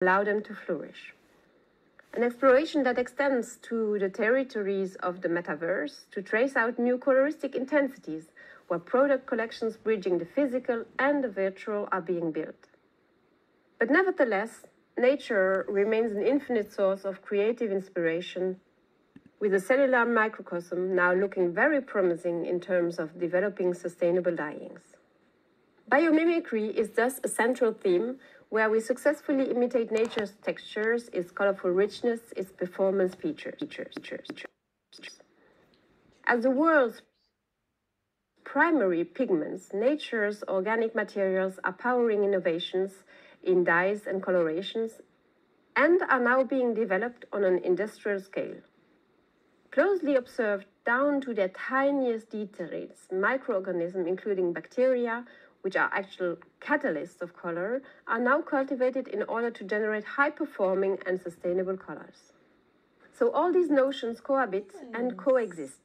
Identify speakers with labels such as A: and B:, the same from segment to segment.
A: allow them to flourish. An exploration that extends to the territories of the metaverse to trace out new coloristic intensities where product collections bridging the physical and the virtual are being built. But nevertheless, nature remains an infinite source of creative inspiration, with the cellular microcosm now looking very promising in terms of developing sustainable dyings. Biomimicry is thus a central theme where we successfully imitate nature's textures, its colorful richness, its performance features. As the world's primary pigments, nature's organic materials are powering innovations in dyes and colorations and are now being developed on an industrial scale. Closely observed down to their tiniest details, microorganisms, including bacteria, which are actual catalysts of color, are now cultivated in order to generate high-performing and sustainable colors. So all these notions cohabit and coexist.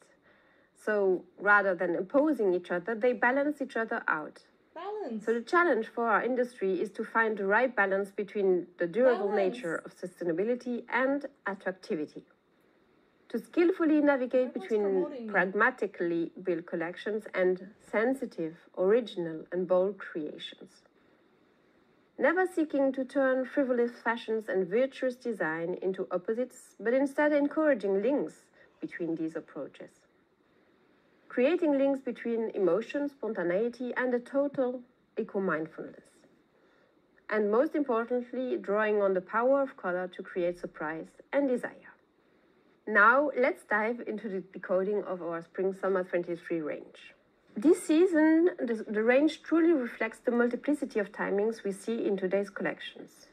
A: So rather than opposing each other, they balance each other out.
B: Balance.
A: So the challenge for our industry is to find the right balance between the durable nature of sustainability and attractivity. To skillfully navigate between pragmatically built collections and sensitive, original, and bold creations. Never seeking to turn frivolous fashions and virtuous design into opposites, but instead encouraging links between these approaches. Creating links between emotion, spontaneity, and a total eco-mindfulness. And most importantly, drawing on the power of color to create surprise and desire. Now, let's dive into the decoding of our Spring-Summer 23 range. This season, the range truly reflects the multiplicity of timings we see in today's collections.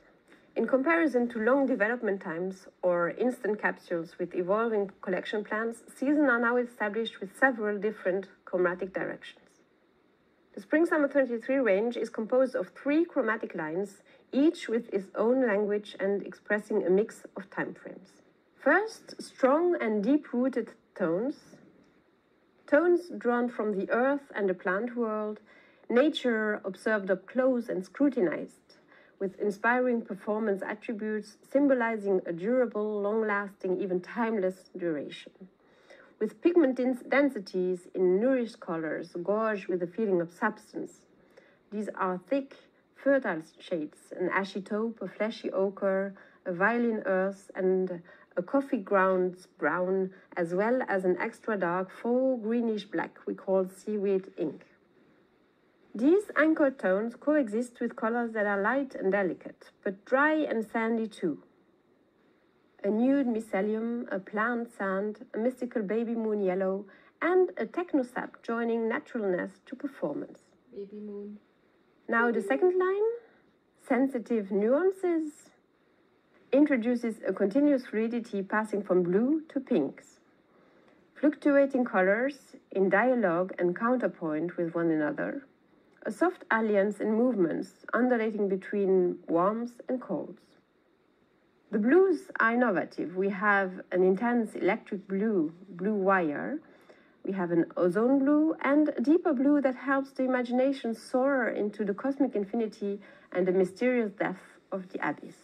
A: In comparison to long development times or instant capsules with evolving collection plans, seasons are now established with several different chromatic directions. The Spring-Summer 23 range is composed of 3 chromatic lines, each with its own language and expressing a mix of timeframes. First, strong and deep-rooted tones. Tones drawn from the earth and the plant world, nature observed up close and scrutinized, with inspiring performance attributes symbolizing a durable, long-lasting, even timeless duration. With pigment densities in nourished colors, gorged with a feeling of substance. These are thick, fertile shades, an ashy taupe, a fleshy ochre, a violin earth, and a coffee ground brown, as well as an extra dark faux greenish black we call seaweed ink. These anchor tones coexist with colors that are light and delicate, but dry and sandy too. A nude mycelium, a plant sand, a mystical baby moon yellow, and a techno-sap joining naturalness to performance.
B: Baby moon.
A: Now the second line, sensitive nuances, introduces a continuous fluidity passing from blue to pinks. Fluctuating colors in dialogue and counterpoint with one another. A soft alliance in movements undulating between warmth and colds. The blues are innovative. We have an intense electric blue, blue wire. We have an ozone blue and a deeper blue that helps the imagination soar into the cosmic infinity and the mysterious depth of the abyss.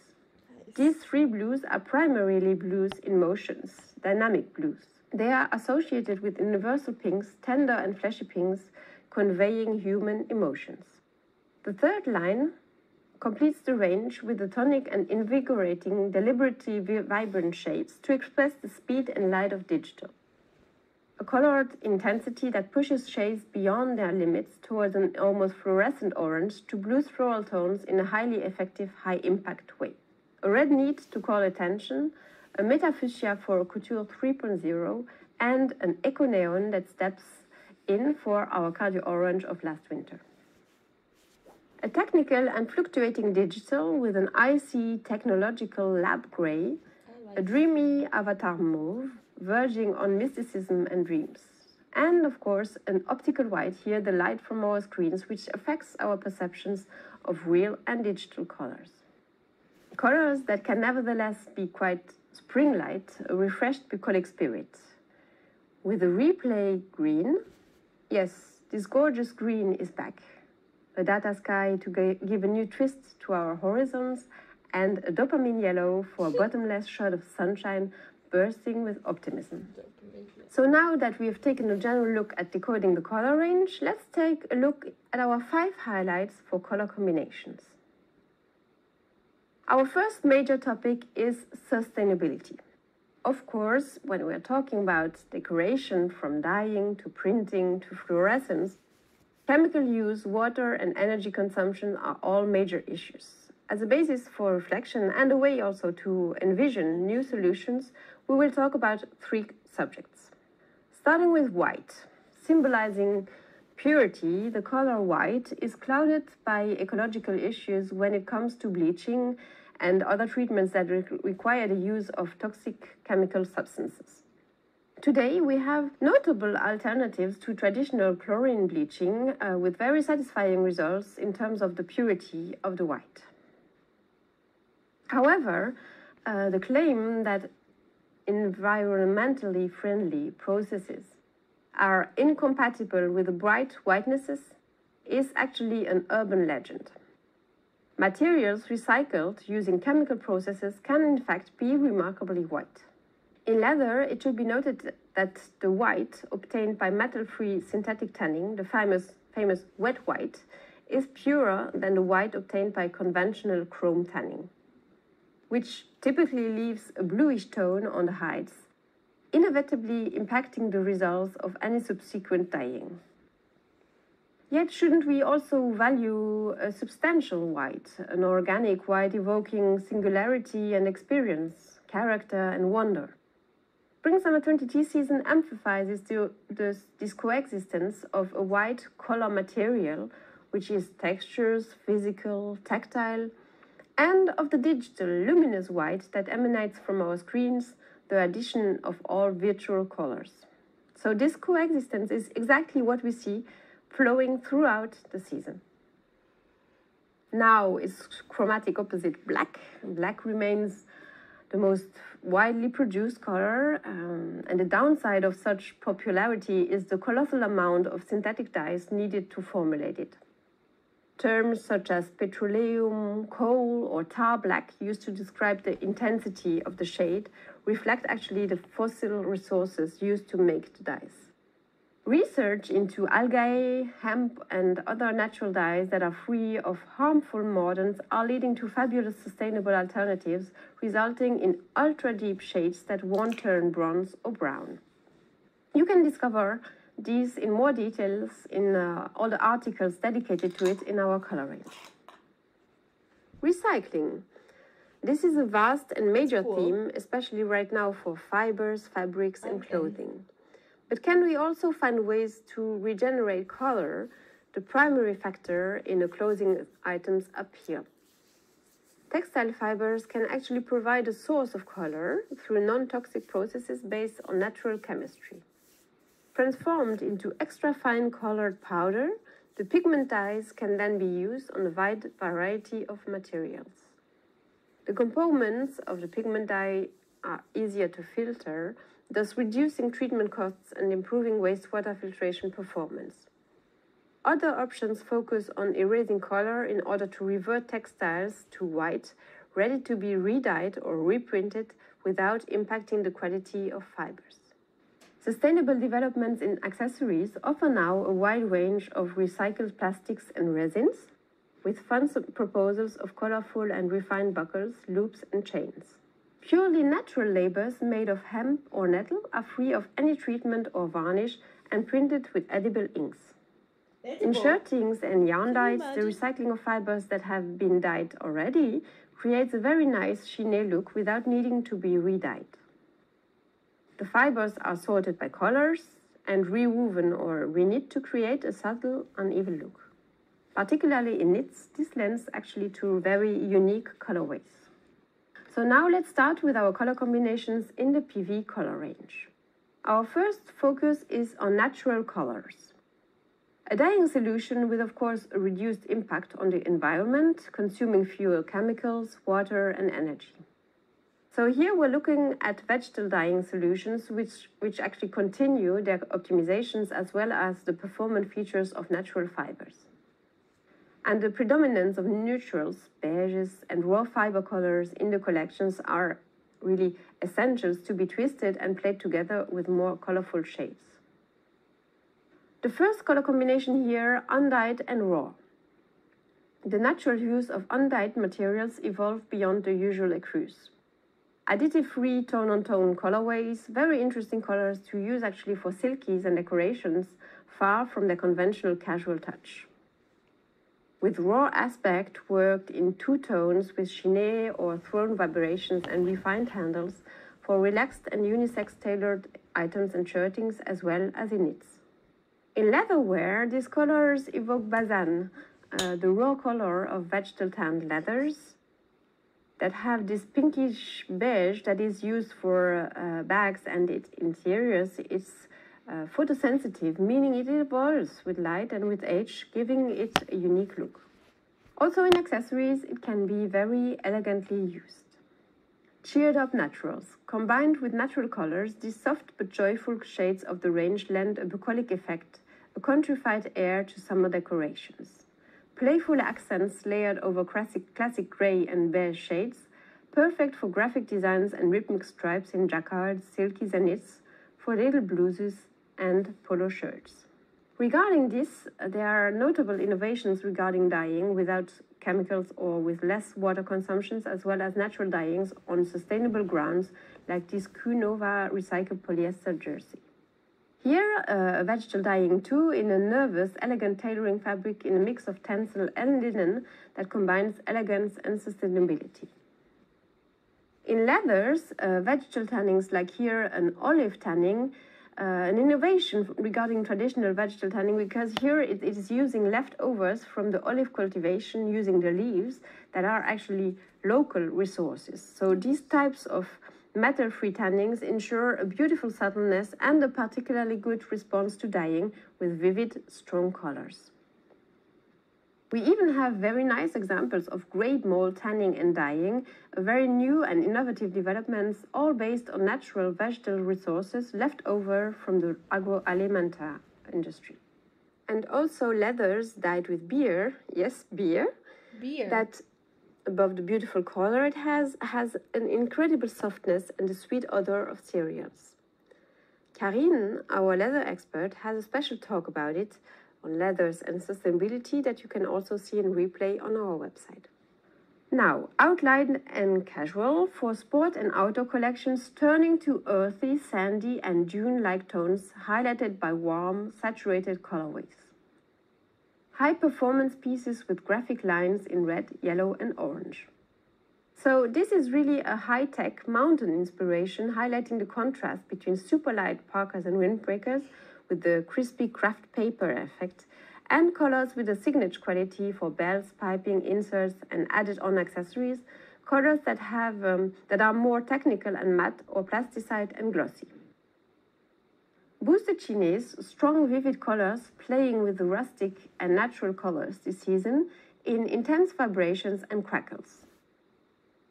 A: These 3 blues are primarily blues in motions, dynamic blues. They are associated with universal pinks, tender and fleshy pinks, conveying human emotions. The third line completes the range with the tonic and invigorating, deliberately vibrant shades to express the speed and light of digital. A colored intensity that pushes shades beyond their limits towards an almost fluorescent orange to blues floral tones in a highly effective, high-impact way. A red need to call attention, a metafuchsia for couture 3.0, and an eco-neon that steps in for our cardio orange of last winter. A technical and fluctuating digital with an icy technological lab gray, a dreamy avatar mauve, verging on mysticism and dreams. And of course, an optical white here, the light from our screens, which affects our perceptions of real and digital colors. Colors that can nevertheless be quite spring-light, a refreshed bucolic spirit. With a replay green, yes, this gorgeous green is back. A data sky to give a new twist to our horizons and a dopamine yellow for a bottomless shot of sunshine bursting with optimism. So now that we have taken a general look at decoding the color range, let's take a look at our 5 highlights for color combinations. Our first major topic is sustainability. Of course, when we're talking about decoration from dyeing to printing to fluorescence, chemical use, water and energy consumption are all major issues. As a basis for reflection and a way also to envision new solutions, we will talk about 3 subjects. Starting with white. Symbolizing purity, the color white is clouded by ecological issues when it comes to bleaching and other treatments that require the use of toxic chemical substances. Today, we have notable alternatives to traditional chlorine bleaching with very satisfying results in terms of the purity of the white. However, the claim that environmentally friendly processes are incompatible with the bright whitenesses is actually an urban legend. Materials recycled using chemical processes can in fact be remarkably white. In leather, it should be noted that the white obtained by metal-free synthetic tanning, the famous wet white, is purer than the white obtained by conventional chrome tanning, which typically leaves a bluish tone on the hides, inevitably impacting the results of any subsequent dyeing. Yet shouldn't we also value a substantial white, an organic white evoking singularity and experience, character and wonder? Spring Summer 20 season emphasizes this coexistence of a white color material, which is textures, physical, tactile, and of the digital, luminous white that emanates from our screens, the addition of all virtual colors. So this coexistence is exactly what we see flowing throughout the season. Now its chromatic opposite black. Black remains the most widely produced color, and the downside of such popularity is the colossal amount of synthetic dyes needed to formulate it. Terms such as petroleum, coal, or tar black used to describe the intensity of the shade reflect actually the fossil resources used to make the dyes. Research into algae, hemp, and other natural dyes that are free of harmful mordants are leading to fabulous sustainable alternatives, resulting in ultra-deep shades that won't turn bronze or brown. You can discover these in more details in all the articles dedicated to it in our color range. Recycling. This is a vast and major theme, especially right now for fibers, fabrics, and clothing. But can we also find ways to regenerate color, the primary factor in the clothing items up here? Textile fibers can actually provide a source of color through non-toxic processes based on natural chemistry. Transformed into extra fine colored powder, the pigment dyes can then be used on a wide variety of materials. The components of the pigment dye are easier to filter, thus reducing treatment costs and improving wastewater filtration performance. Other options focus on erasing color in order to revert textiles to white, ready to be re-dyed or reprinted without impacting the quality of fibers. Sustainable developments in accessories offer now a wide range of recycled plastics and resins, with fun proposals of colorful and refined buckles, loops, and chains. Purely natural labels made of hemp or nettle are free of any treatment or varnish and printed with edible inks. In shirtings and yarn dyes, the recycling of fibers that have been dyed already creates a very nice chiné look without needing to be re-dyed. The fibers are sorted by colors and rewoven or reknit to create a subtle, uneven look. Particularly in knits, this lends actually to very unique colorways. So now let's start with our color combinations in the PV color range. Our first focus is on natural colors. A dyeing solution with, of course, a reduced impact on the environment, consuming fewer chemicals, water, and energy. So here we're looking at vegetable dyeing solutions which actually continue their optimizations as well as the performance features of natural fibers. And the predominance of neutrals, beiges, and raw fiber colors in the collections are really essentials to be twisted and played together with more colorful shades. The first color combination here, undyed and raw. The natural use of undyed materials evolved beyond the usual ecrues. Additive-free tone-on-tone colorways, very interesting colors to use actually for silkies and decorations, far from the conventional casual touch. With raw aspect worked in two tones with chiné or thrown vibrations and refined handles for relaxed and unisex tailored items and shirtings as well as in knits. In leatherware, these colors evoke bazan, the raw color of vegetal tanned leathers that have this pinkish beige that is used for bags and its interiors. It's photosensitive, meaning it evolves with light and with age, giving it a unique look. Also in accessories, it can be very elegantly used. Cheered up naturals. Combined with natural colors, these soft but joyful shades of the range lend a bucolic effect, a countrified air to summer decorations. Playful accents layered over classic gray and beige shades, perfect for graphic designs and rhythmic stripes in jacquards, silkies and knits, for little blouses and polo shirts. Regarding this, there are notable innovations regarding dyeing without chemicals or with less water consumptions, as well as natural dyings on sustainable grounds like this Q-Nova recycled polyester jersey. Here, a vegetal dyeing too in a nervous, elegant tailoring fabric in a mix of tencel and linen that combines elegance and sustainability. In leathers, vegetal tannings like here an olive tanning, an innovation regarding traditional vegetal tanning because here it is using leftovers from the olive cultivation using the leaves that are actually local resources. So these types of metal-free tannings ensure a beautiful subtleness and a particularly good response to dyeing with vivid, strong colors. We even have very nice examples of grade mold tanning and dyeing, very new and innovative developments, all based on natural vegetal resources left over from the agroalimentaire industry. And also leathers dyed with beer, yes, beer. That above the beautiful color it has an incredible softness and a sweet odor of cereals. Karine, our leather expert, has a special talk about it on leathers and sustainability that you can also see in replay on our website. Now, outline and casual for sport and outdoor collections, turning to earthy, sandy and dune-like tones highlighted by warm, saturated colorways. High-performance pieces with graphic lines in red, yellow and orange. So this is really a high-tech mountain inspiration, highlighting the contrast between super light parkas and windbreakers with the crispy craft paper effect, and colors with a signature quality for belts, piping, inserts, and added-on accessories, colors that are more technical and matte or plasticide and glossy. Boosted chines, strong vivid colors playing with the rustic and natural colors this season in intense vibrations and crackles.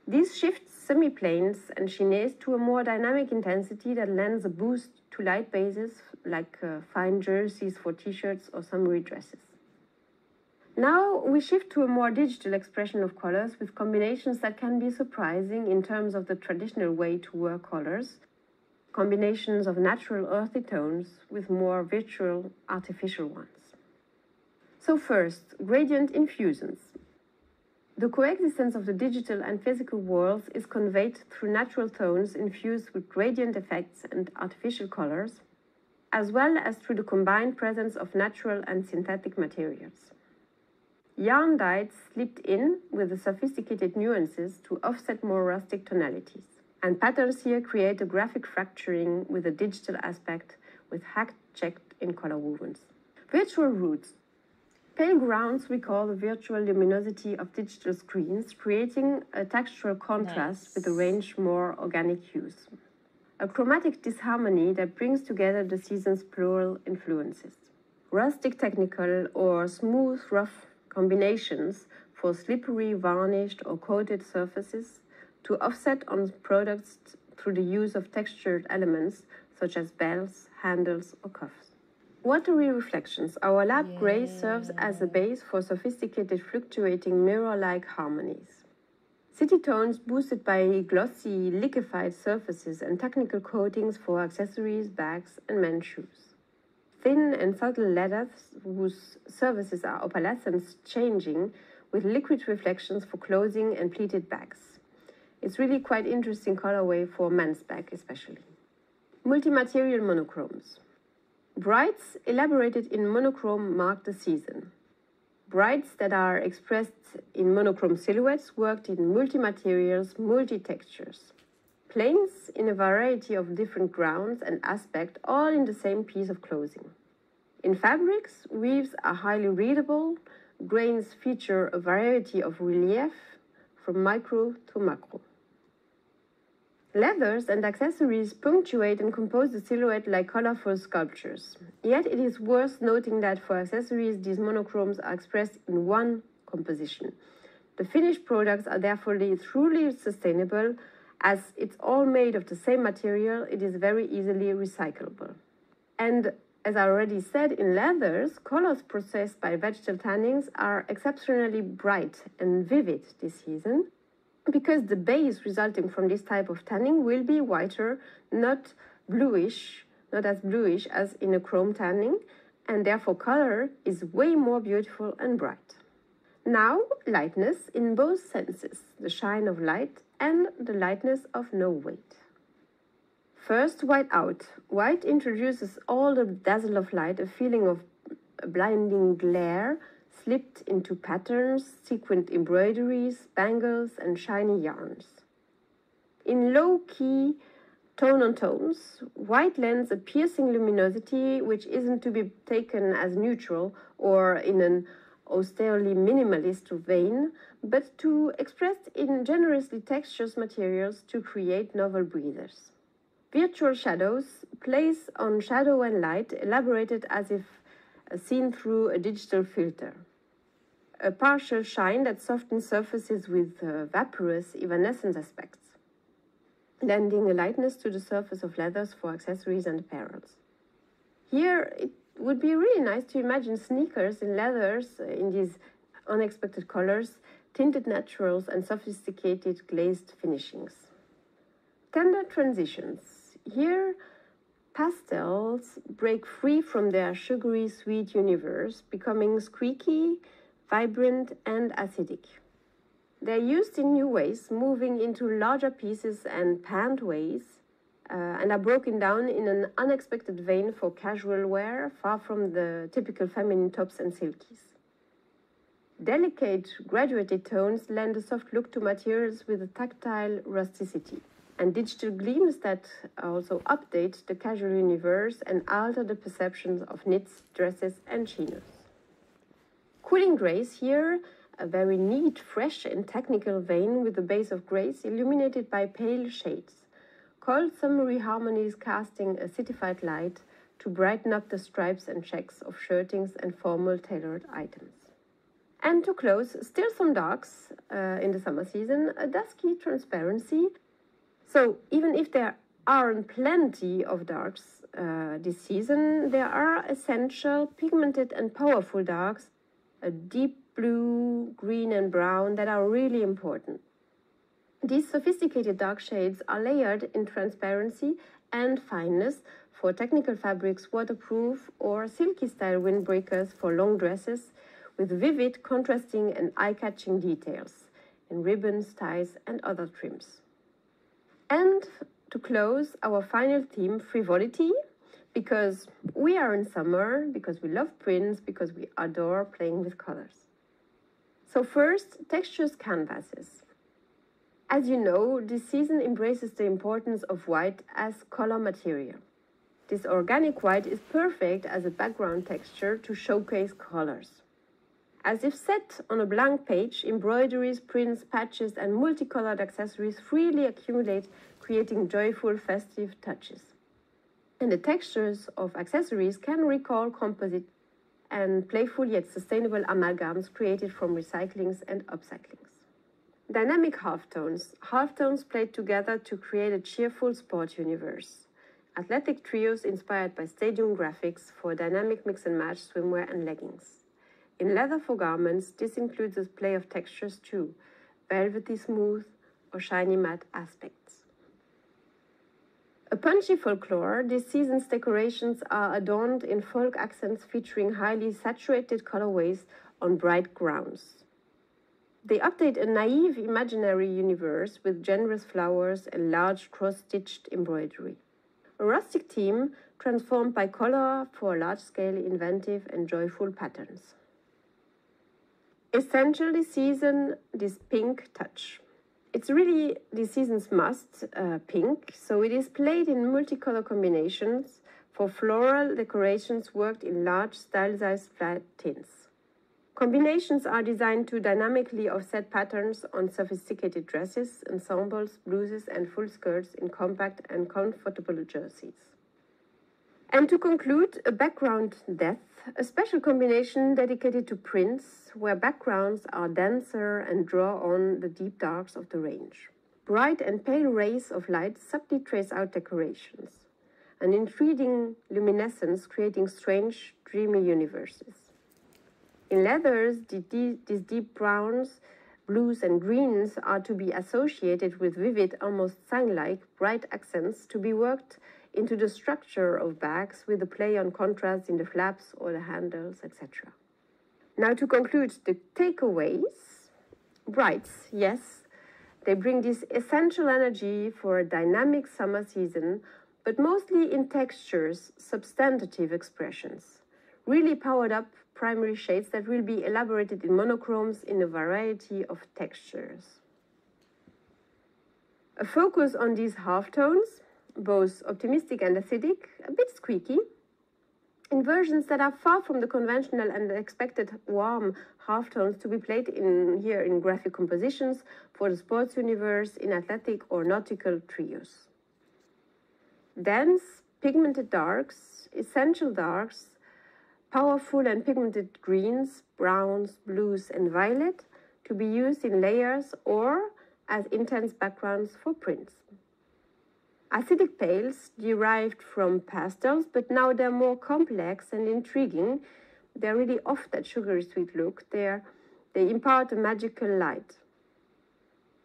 A: This shifts semi-plains and chines to a more dynamic intensity that lends a boost to light bases like fine jerseys for t-shirts or summery dresses. Now we shift to a more digital expression of colors with combinations that can be surprising in terms of the traditional way to work colors, combinations of natural earthy tones with more virtual artificial ones. So first, gradient infusions. The coexistence of the digital and physical worlds is conveyed through natural tones infused with gradient effects and artificial colors, as well as through the combined presence of natural and synthetic materials. Yarn dyed slipped in with the sophisticated nuances to offset more rustic tonalities. And patterns here create a graphic fracturing with a digital aspect with hack-checked in color wovens. Virtual roots. Pale grounds recall the virtual luminosity of digital screens, creating a textural contrast with a range more organic hues. A chromatic disharmony that brings together the season's plural influences. Rustic technical or smooth rough combinations for slippery, varnished or coated surfaces to offset on products through the use of textured elements such as bells, handles or cuffs. Watery reflections. Our lab gray serves as a base for sophisticated fluctuating mirror-like harmonies. City tones boosted by glossy liquefied surfaces and technical coatings for accessories, bags and men's shoes. Thin and subtle leathers whose surfaces are opalescence changing with liquid reflections for clothing and pleated bags. It's really quite interesting colorway for men's bag especially. Multi-material monochromes. Brights elaborated in monochrome mark the season. Brights that are expressed in monochrome silhouettes worked in multi-materials, multi-textures. Plains in a variety of different grounds and aspect, all in the same piece of clothing. In fabrics, weaves are highly readable, grains feature a variety of relief from micro to macro. Leathers and accessories punctuate and compose the silhouette like colorful sculptures. Yet it is worth noting that for accessories, these monochromes are expressed in one composition. The finished products are therefore truly sustainable. As it's all made of the same material, it is very easily recyclable. And as I already said, in leathers, colors processed by vegetal tannings are exceptionally bright and vivid this season, because the base resulting from this type of tanning will be whiter, not as bluish as in a chrome tanning, and therefore color is way more beautiful and bright. Now, lightness in both senses, the shine of light and the lightness of no weight. First, white out. White introduces all the dazzle of light, a feeling of blinding glare, slipped into patterns, sequined embroideries, bangles, and shiny yarns. In low-key tone-on-tones, white lends a piercing luminosity which isn't to be taken as neutral or in an austerely minimalist vein, but to expressed in generously textured materials to create novel breathers. Virtual shadows plays on shadow and light, elaborated as if seen through a digital filter. A partial shine that softens surfaces with vaporous, evanescent aspects, lending a lightness to the surface of leathers for accessories and apparels. Here, it would be really nice to imagine sneakers in leathers in these unexpected colors, tinted naturals, and sophisticated glazed finishings. Tender transitions. Here, pastels break free from their sugary sweet universe, becoming squeaky, vibrant, and acidic. They're used in new ways, moving into larger pieces and panned ways, and are broken down in an unexpected vein for casual wear, far from the typical feminine tops and silkies. Delicate, graduated tones lend a soft look to materials with a tactile rusticity, and digital gleams that also update the casual universe and alter the perceptions of knits, dresses, and chinos. Cooling grays here, a very neat, fresh, and technical vein with a base of grays illuminated by pale shades. Cold summery harmonies casting a citified light to brighten up the stripes and checks of shirtings and formal tailored items. And to close, still some darks in the summer season, a dusky transparency. So even if there aren't plenty of darks this season, there are essential, pigmented and powerful darks, a deep blue, green and brown that are really important. These sophisticated dark shades are layered in transparency and fineness for technical fabrics, waterproof or silky style windbreakers for long dresses, with vivid, contrasting and eye-catching details in ribbons, ties and other trims. And to close, our final theme, frivolity, because we are in summer, because we love prints, because we adore playing with colors. So first, textures canvases. As you know, this season embraces the importance of white as color material. This organic white is perfect as a background texture to showcase colors. As if set on a blank page, embroideries, prints, patches, and multicolored accessories freely accumulate, creating joyful, festive touches. And the textures of accessories can recall composite and playful yet sustainable amalgams created from recyclings and upcyclings. Dynamic halftones. Halftones played together to create a cheerful sport universe. athletic trios inspired by stadium graphics for dynamic mix and match swimwear and leggings. In leather for garments, this includes a play of textures too, velvety smooth or shiny matte aspects. A punchy folklore, this season's decorations are adorned in folk accents featuring highly saturated colorways on bright grounds. They update a naive imaginary universe with generous flowers and large cross-stitched embroidery. A rustic theme transformed by color for large-scale, inventive and joyful patterns. Essential this season, this pink touch. It's really this season's must, pink, so it is played in multicolor combinations for floral decorations worked in large stylized flat tints. Combinations are designed to dynamically offset patterns on sophisticated dresses, ensembles, blouses and full skirts in compact and comfortable jerseys. And to conclude, a background depth, a special combination dedicated to prints, where backgrounds are denser and draw on the deep darks of the range. Bright and pale rays of light subtly trace out decorations, an intriguing luminescence creating strange, dreamy universes. In leathers, these deep browns, blues and greens are to be associated with vivid, almost sang-like, bright accents to be worked into the structure of bags with a play on contrast in the flaps or the handles, etc. Now to conclude the takeaways, brights, yes, they bring this essential energy for a dynamic summer season, but mostly in textures, substantive expressions, really powered up primary shades that will be elaborated in monochromes in a variety of textures. A focus on these halftones, both optimistic and acidic, a bit squeaky, in versions that are far from the conventional and expected warm halftones to be played here in graphic compositions for the sports universe, in athletic or nautical trios. Dense, pigmented darks, essential darks, powerful and pigmented greens, browns, blues and violet to be used in layers or as intense backgrounds for prints. Acidic pales derived from pastels, but now they're more complex and intriguing. They're really off that sugary sweet look. They impart a magical light.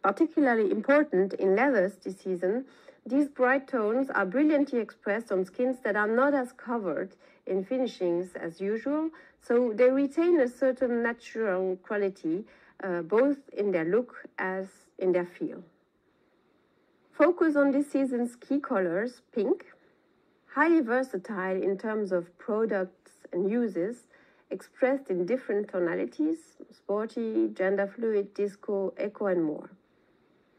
A: Particularly important in leathers this season, these bright tones are brilliantly expressed on skins that are not as covered in finishings as usual, so they retain a certain natural quality, both in their look as in their feel. Focus on this season's key colors, pink, highly versatile in terms of products and uses, expressed in different tonalities, sporty, gender fluid, disco, eco and more.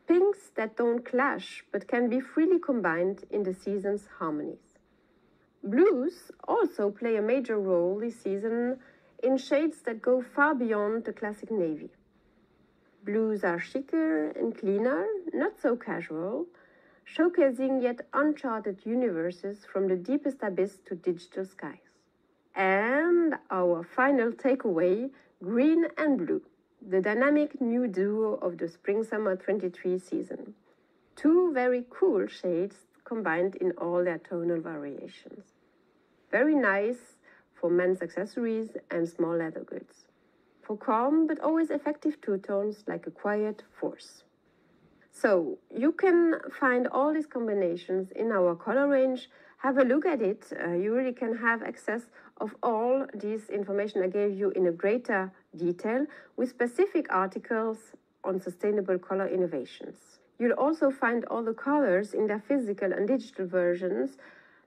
A: Pinks that don't clash but can be freely combined in the season's harmonies. Blues also play a major role this season in shades that go far beyond the classic navy. Blues are chicer and cleaner, not so casual, showcasing yet uncharted universes from the deepest abyss to digital skies. And our final takeaway, green and blue, the dynamic new duo of the Spring-Summer 23 season. Two very cool shades combined in all their tonal variations. Very nice for men's accessories and small leather goods. For calm but always effective two-tones like a quiet force. So you can find all these combinations in our color range. Have a look at it. You really can have access of all this information I gave you in a greater detail with specific articles on sustainable color innovations. You'll also find all the colors in their physical and digital versions,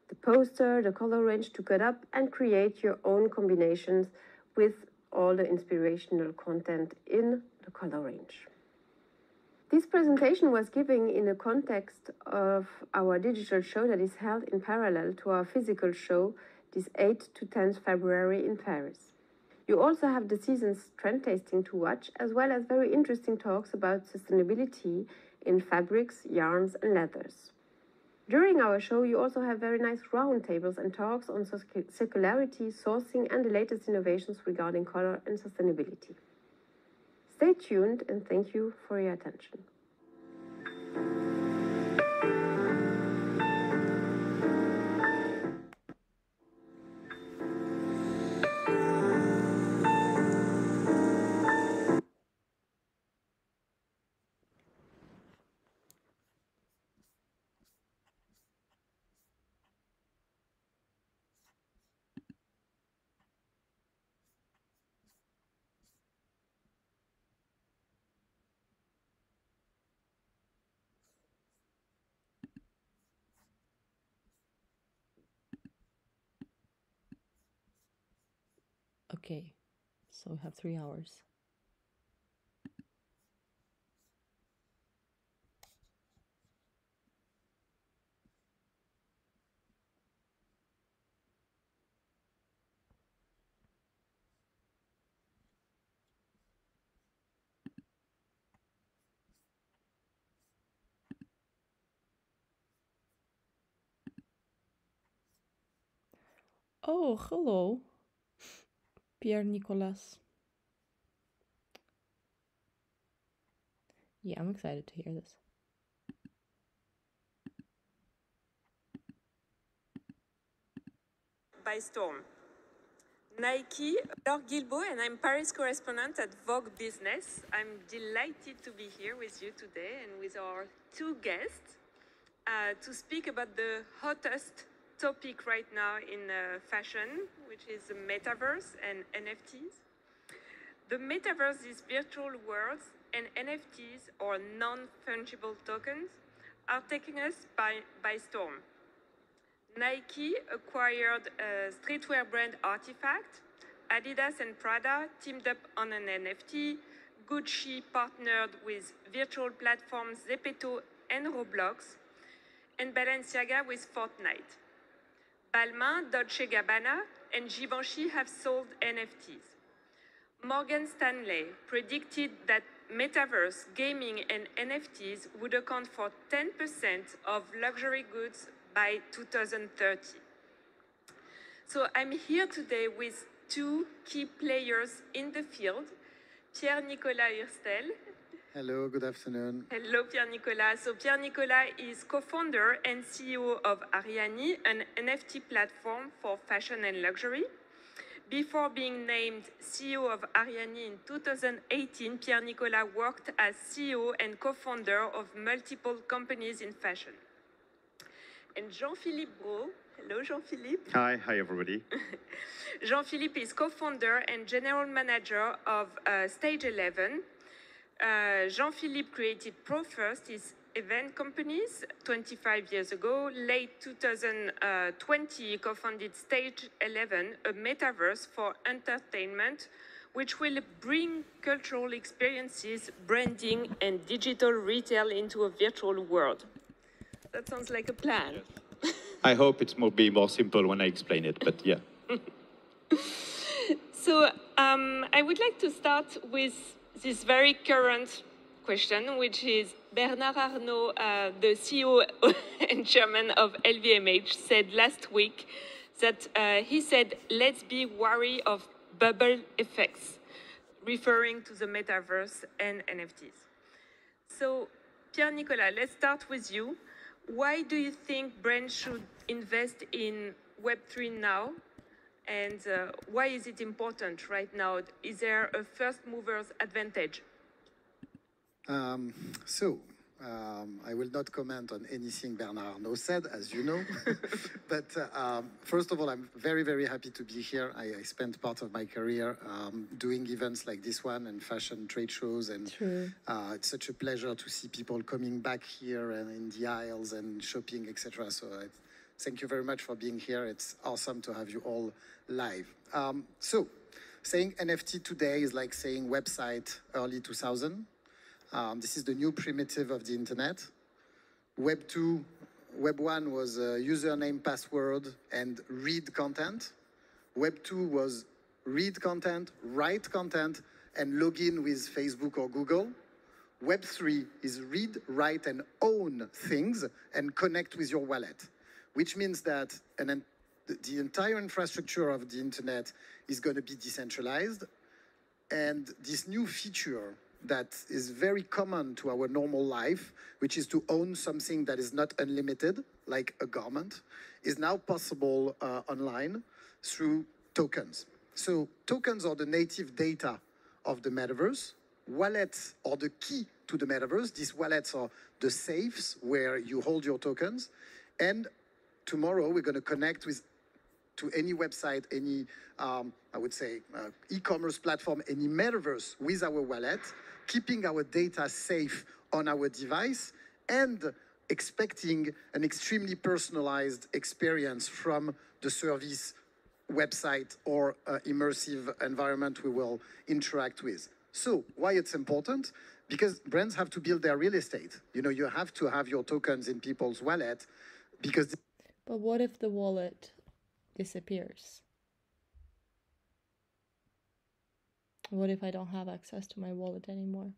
A: the poster, the color range to cut up and create your own combinations with all the inspirational content in the color range. This presentation was given in the context of our digital show that is held in parallel to our physical show this 8th to 10th February in Paris. You also have the season's trend tasting to watch, as well as very interesting talks about sustainability in fabrics, yarns and leathers. During our show, you also have very nice roundtables and talks on circularity, sourcing and the latest innovations regarding color and sustainability. Stay tuned and thank you for your attention.
B: Okay, so we have 3 hours. Oh, hello, Pierre Nicolas. Yeah, I'm excited to hear this.
A: By storm. Nike, Laure Guilbault, and I'm Paris correspondent at Vogue Business. I'm delighted to be here with you today and with our two guests to speak about the hottest topic right now in fashion, which is the metaverse and NFTs. The metaverse is virtual worlds, and NFTs, or non-fungible tokens, are taking us by storm. Nike acquired streetwear brand Artifact. Adidas and Prada teamed up on an NFT. Gucci partnered with virtual platforms Zepeto and Roblox. And Balenciaga with Fortnite. Balmain, Dolce Gabbana, and Givenchy have sold NFTs. Morgan Stanley predicted that metaverse, gaming, and NFTs would account for 10% of luxury goods by 2030. So I'm here today with two key players in the field, Pierre-Nicolas Hurstel.
C: Hello, good afternoon.
A: Hello, Pierre-Nicolas. So Pierre-Nicolas is co-founder and CEO of Ariani, an NFT platform for fashion and luxury. Before being named CEO of Ariani in 2018, Pierre-Nicolas worked as CEO and co-founder of multiple companies in fashion. And Jean-Philippe Brault. Hello, Jean-Philippe.
D: Hi everybody.
A: Jean-Philippe is co-founder and general manager of Stage 11. Jean-Philippe created ProFirst, his event companies, 25 years ago. Late 2020, he co-founded Stage 11, a metaverse for entertainment, which will bring cultural experiences, branding, and digital retail into a virtual world. That sounds like a plan.
D: Yes. I hope it will be more simple when I explain it, but yeah.
A: So I would like to start with this very current question, which is Bernard Arnault, the CEO and chairman of LVMH, said last week that he said, let's be wary of bubble effects, referring to the metaverse and NFTs. So, Pierre-Nicolas, let's start with you. Why do you think brands should invest in Web3 now? And why is it important right now? Is there a first mover's advantage?
C: I will not comment on anything Bernard Arnault said, as you know. But first of all, I'm very, very happy to be here. I spent part of my career doing events like this one and fashion trade shows. And it's such a pleasure to see people coming back here and in the aisles and shopping, etc. So thank you very much for being here. It's awesome to have you all live. Saying NFT today is like saying website early 2000. This is the new primitive of the internet. Web 2, Web 1 was username, password, and read content. Web 2 was read content, write content, and log in with Facebook or Google. Web 3 is read, write, and own things and connect with your wallet, which means that the entire infrastructure of the internet is going to be decentralized. And this new feature that is very common to our normal life, which is to own something that is not unlimited, like a garment, is now possible online through tokens. So tokens are the native data of the metaverse. Wallets are the key to the metaverse. These wallets are the safes where you hold your tokens. And tomorrow we're going to connect to any website, any, I would say, e-commerce platform, any metaverse with our wallet, keeping our data safe on our device and expecting an extremely personalized experience from the service website or immersive environment we will interact with. So why it's important? Because brands have to build their real estate. You know, you have to have your tokens in people's wallet because...
B: But what if the wallet disappears? What if I don't have access to my wallet anymore?